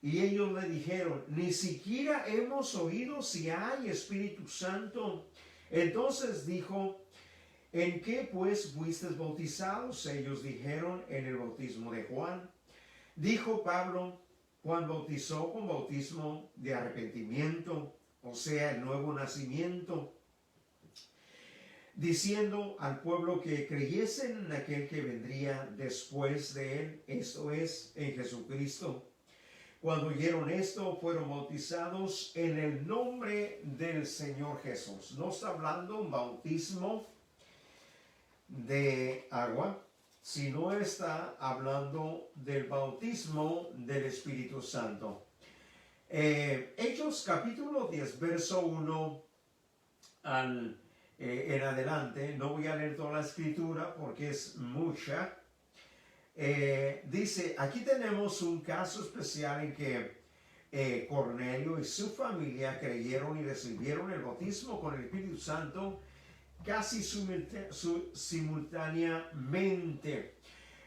S1: Y ellos le dijeron, ni siquiera hemos oído si hay Espíritu Santo. Entonces dijo, ¿en qué pues fuisteis bautizados? Ellos dijeron, en el bautismo de Juan. Dijo Pablo, Juan bautizó con bautismo de arrepentimiento, o sea, el nuevo nacimiento, diciendo al pueblo que creyesen en aquel que vendría después de él, esto es, en Jesucristo. Cuando oyeron esto, fueron bautizados en el nombre del Señor Jesús. No está hablando un bautismo de agua, sino está hablando del bautismo del Espíritu Santo. Hechos capítulo 10, verso 1 en adelante, no voy a leer toda la escritura porque es mucha. Dice, aquí tenemos un caso especial en que Cornelio y su familia creyeron y recibieron el bautismo con el Espíritu Santo casi simultáneamente.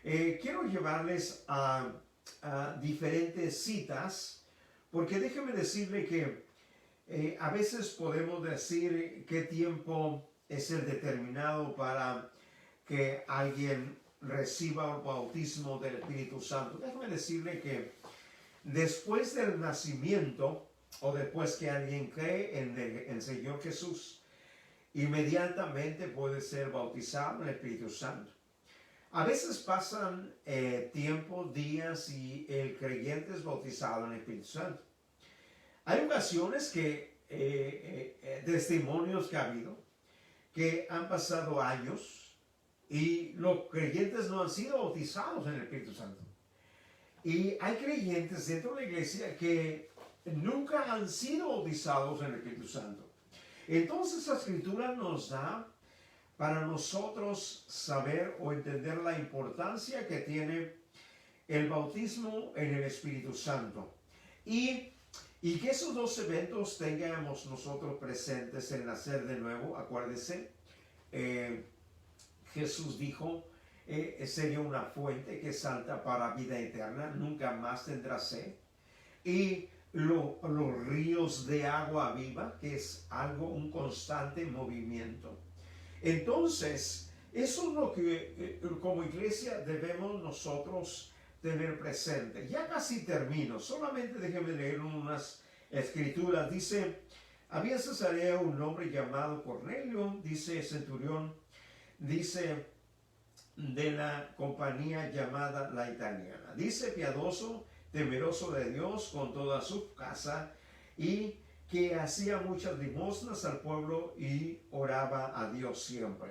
S1: Quiero llevarles a diferentes citas, porque déjeme decirle que a veces podemos decir qué tiempo es el determinado para que alguien reciba el bautismo del Espíritu Santo. Déjame decirle que después del nacimiento o después que alguien cree en el Señor Jesús, inmediatamente puede ser bautizado en el Espíritu Santo. A veces pasan tiempos, días y el creyente es bautizado en el Espíritu Santo. Hay ocasiones que testimonios que ha habido que han pasado años y los creyentes no han sido bautizados en el Espíritu Santo. Y hay creyentes dentro de la iglesia que nunca han sido bautizados en el Espíritu Santo. Entonces la Escritura nos da para nosotros saber o entender la importancia que tiene el bautismo en el Espíritu Santo. Y que esos dos eventos tengamos nosotros presentes en nacer de nuevo. Acuérdense, Jesús dijo, sería una fuente que salta para vida eterna, nunca más tendrá sed. Y los ríos de agua viva, que es algo, un constante movimiento. Entonces, eso es lo que como iglesia debemos nosotros tener presente. Ya casi termino, solamente déjenme leer unas escrituras. Dice, había en Cesarea un hombre llamado Cornelio, dice centurión, dice de la compañía llamada la italiana. Dice piadoso, temeroso de Dios con toda su casa, y que hacía muchas limosnas al pueblo y oraba a Dios siempre.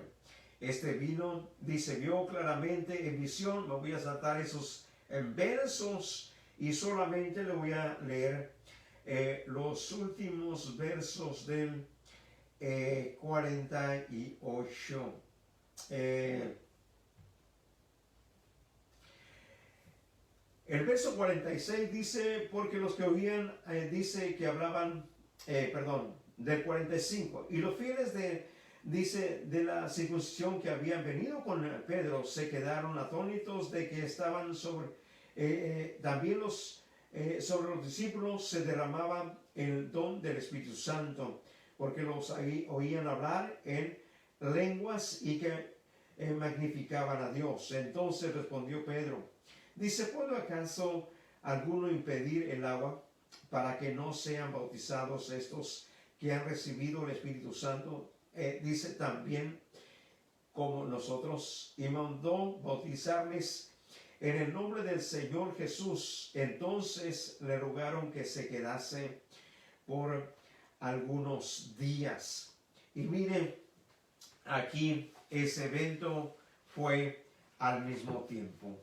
S1: Este vino, dice, vio claramente en visión. Me voy a saltar esos versos y solamente le voy a leer los últimos versos del 48. El verso 46 dice, porque los que oían, dice que hablaban, del 45, y los fieles dice, de la circuncisión que habían venido con Pedro, se quedaron atónitos de que estaban también sobre los discípulos se derramaba el don del Espíritu Santo, porque los oían hablar en lenguas y que magnificaban a Dios. Entonces respondió Pedro, dice, ¿puede acaso alguno impedir el agua para que no sean bautizados estos que han recibido el Espíritu Santo? Dice también como nosotros, y mandó bautizarles en el nombre del Señor Jesús. Entonces le rogaron que se quedase por algunos días. Y miren, aquí ese evento fue al mismo tiempo.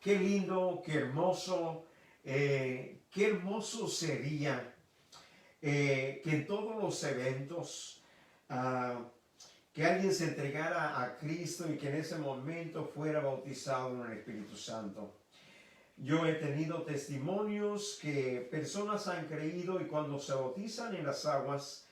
S1: Qué lindo, qué hermoso sería que en todos los eventos que alguien se entregara a Cristo y que en ese momento fuera bautizado en el Espíritu Santo. Yo he tenido testimonios que personas han creído y cuando se bautizan en las aguas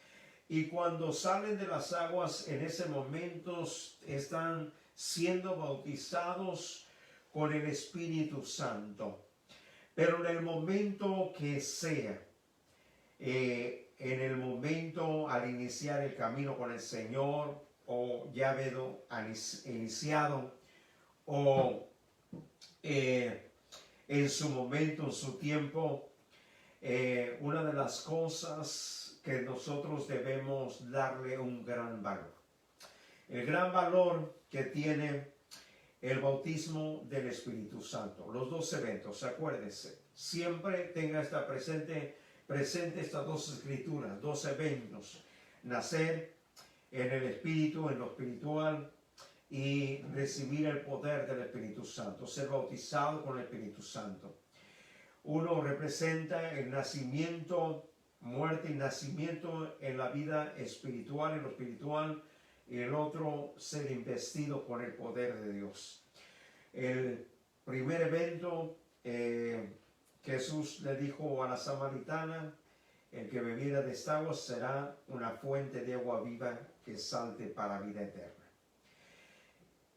S1: y cuando salen de las aguas en ese momento están siendo bautizados con el Espíritu Santo. Pero en el momento que sea, en el momento al iniciar el camino con el Señor, o ya habido iniciado, o en su momento, en su tiempo, una de las cosas que nosotros debemos darle un gran valor. El gran valor que tiene el bautismo del Espíritu Santo. Los dos eventos, acuérdese, siempre tenga presente estas dos escrituras, dos eventos. Nacer en el Espíritu, en lo espiritual, y recibir el poder del Espíritu Santo, ser bautizado con el Espíritu Santo. Uno representa el nacimiento, muerte y nacimiento en la vida espiritual, en lo espiritual, y el otro ser investido con el poder de Dios. El primer evento, Jesús le dijo a la samaritana, el que bebiera de esta agua será una fuente de agua viva que salte para vida eterna.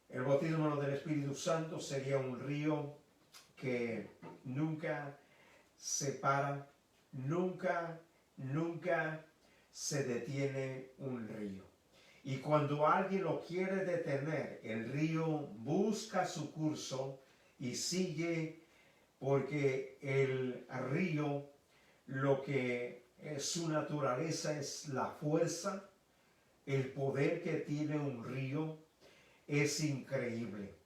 S1: El bautismo del Espíritu Santo sería un río que nunca se para, nunca se detiene un río. Y cuando alguien lo quiere detener, el río busca su curso y sigue, porque el río, lo que es su naturaleza es la fuerza, el poder que tiene un río es increíble.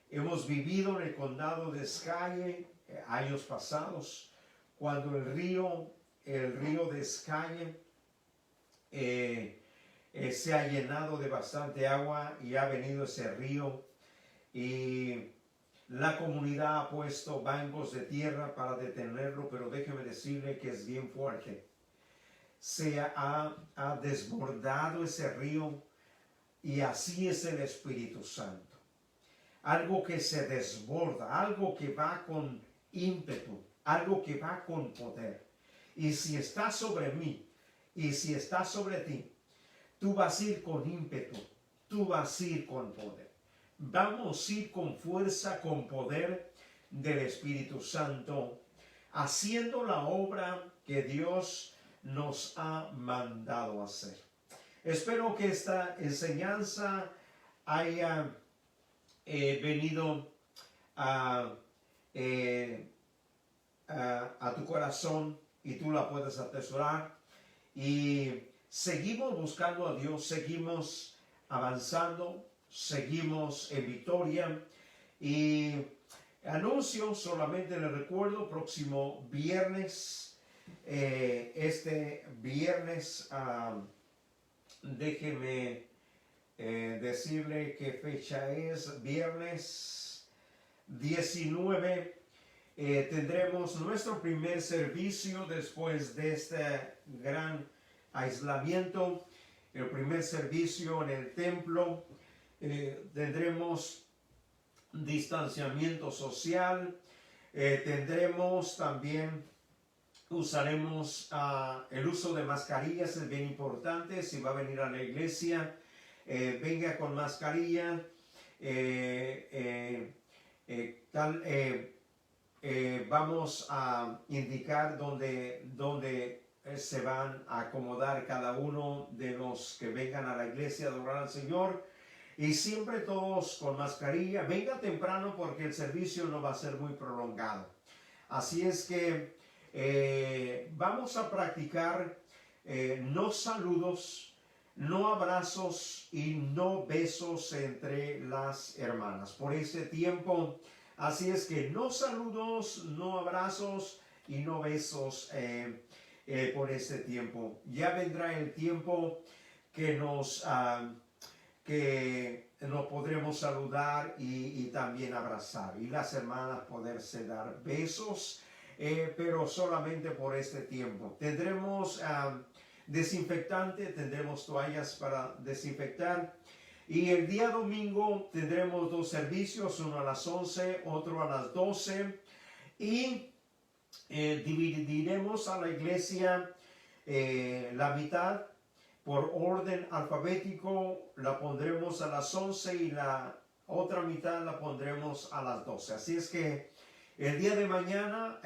S1: Hemos vivido en el condado de Skye años pasados, cuando el río de Skye se ha llenado de bastante agua y ha venido ese río, y la comunidad ha puesto bancos de tierra para detenerlo, pero déjeme decirle que es bien fuerte. Se ha desbordado ese río, y así es el Espíritu Santo. Algo que se desborda, algo que va con ímpetu, algo que va con poder. Y si está sobre mí, y si está sobre ti, tú vas a ir con ímpetu, tú vas a ir con poder. Vamos a ir con fuerza, con poder del Espíritu Santo, haciendo la obra que Dios nos ha mandado hacer. Espero que esta enseñanza haya venido a tu corazón y tú la puedes atesorar. Y seguimos buscando a Dios, seguimos avanzando, seguimos en victoria. Y anuncio, solamente les recuerdo, próximo viernes, este viernes, déjeme decirle qué fecha es, viernes 19. Tendremos nuestro primer servicio después de este gran aislamiento, el primer servicio en el templo. Tendremos distanciamiento social, tendremos también, usaremos el uso de mascarillas, es bien importante. Si va a venir a la iglesia, venga con mascarilla. Vamos a indicar dónde se van a acomodar cada uno de los que vengan a la iglesia a adorar al Señor. Y siempre todos con mascarilla. Venga temprano porque el servicio no va a ser muy prolongado. Así es que vamos a practicar no saludos, no abrazos y no besos entre las hermanas por este tiempo. Así es que no saludos, no abrazos y no besos por este tiempo. Ya vendrá el tiempo que nos podremos saludar y también abrazar. Y las hermanas poderse dar besos, pero solamente por este tiempo. Tendremos desinfectante, tendremos toallas para desinfectar. Y el día domingo tendremos dos servicios, uno a las 11, otro a las 12. Y dividiremos a la iglesia la mitad por orden alfabético. La pondremos a las 11 y la otra mitad la pondremos a las 12. Así es que el día de mañana,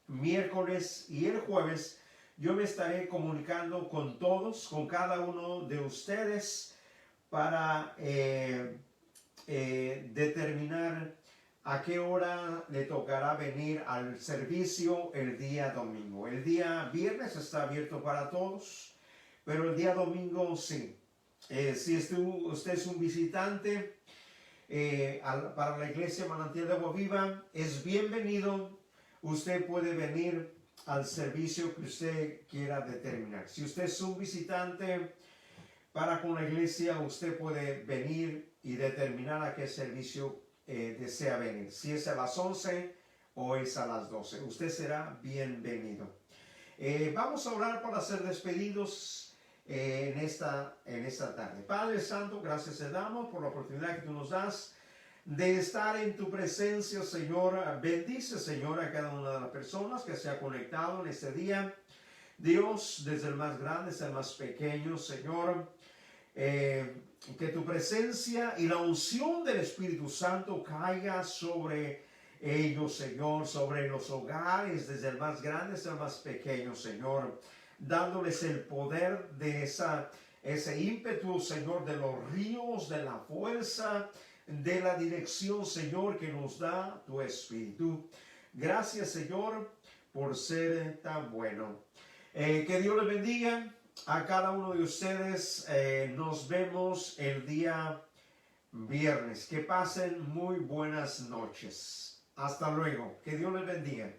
S1: miércoles y el jueves, yo me estaré comunicando con todos, con cada uno de ustedes para determinar a qué hora le tocará venir al servicio el día domingo. El día viernes está abierto para todos, pero el día domingo sí. Si usted es un visitante para la iglesia Manantial de Agua Viva, es bienvenido. Usted puede venir al servicio que usted quiera determinar. Si usted es un visitante para con la iglesia, usted puede venir y determinar a qué servicio desea venir. Si es a las 11 o es a las 12. Usted será bienvenido. Vamos a orar para ser despedidos en esta tarde. Padre Santo, gracias te damos por la oportunidad que tú nos das de estar en tu presencia, Señor. Bendice, Señor, a cada una de las personas que se ha conectado en este día. Dios, desde el más grande hasta el más pequeño, Señor, que tu presencia y la unción del Espíritu Santo caiga sobre ellos, Señor, sobre los hogares, desde el más grande hasta el más pequeño, Señor, dándoles el poder de ese ímpetu, Señor, de los ríos, de la fuerza, de la dirección, Señor, que nos da tu Espíritu. Gracias, Señor, por ser tan bueno. Que Dios les bendiga a cada uno de ustedes. Nos vemos el día viernes. Que pasen muy buenas noches. Hasta luego. Que Dios les bendiga.